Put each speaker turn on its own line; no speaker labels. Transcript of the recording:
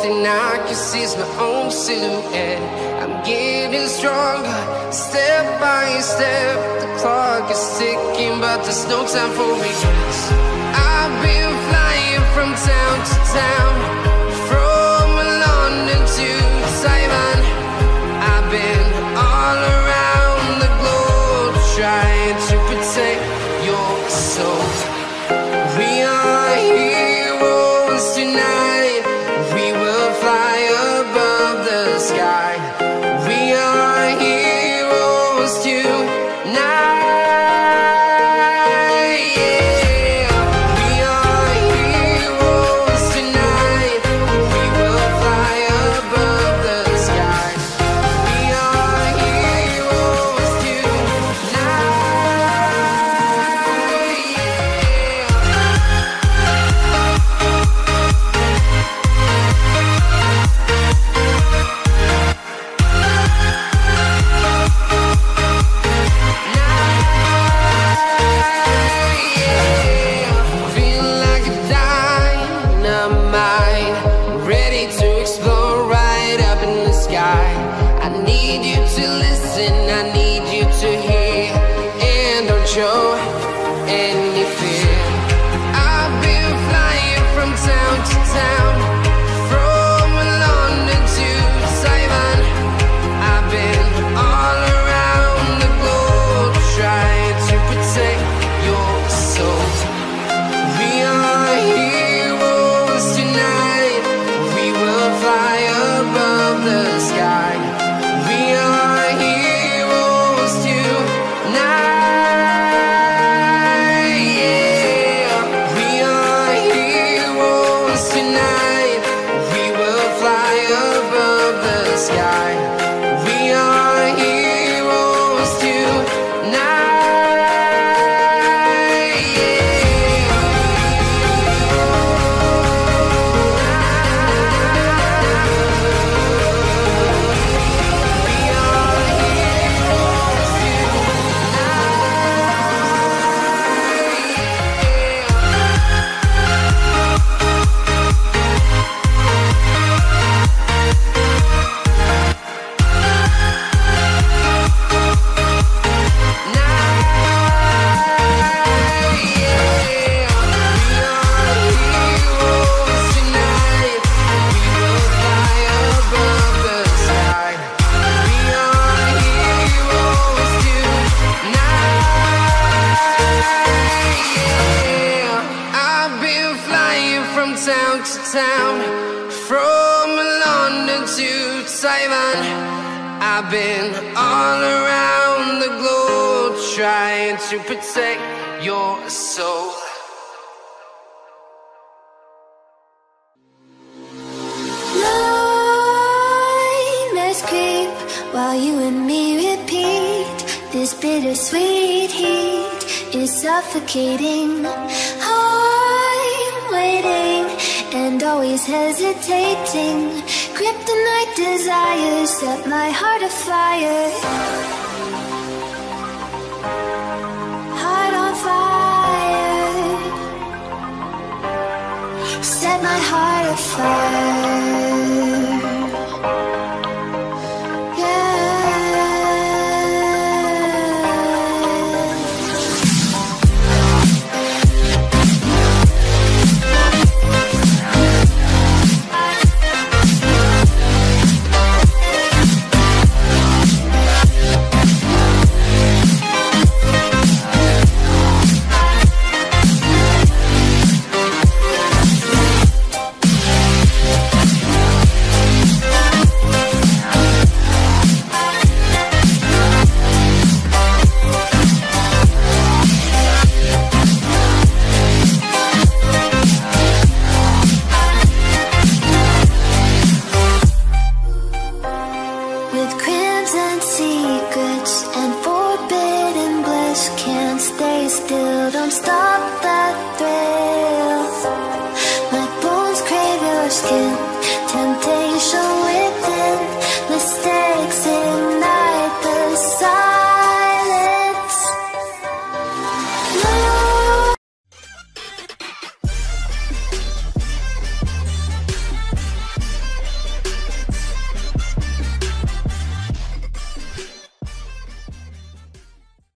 thing I can see is my own silhouette. I'm getting stronger, step by step. The clock is ticking, but there's no time for regrets. I've been flying from town to town, from London to Taiwan. I've been all around the globe, trying to protect your soul. We are heroes tonight. We will fly above the sky. We are heroes tonight. Show any fear. I've been flying from town to town, from London to Taiwan. I've been all around the globe, trying to protect your soul. We are heroes tonight. We will fly above the sky. We are heroes tonight. Town to town, from London to Taiwan. I've been all around the globe, trying to protect your soul.
Nightmares creep while you and me repeat. This bittersweet heat is suffocating. I'm waiting and always hesitating. Kryptonite desires set my heart afire. Heart on fire. Set my heart afire. Stay still, don't stop that thread.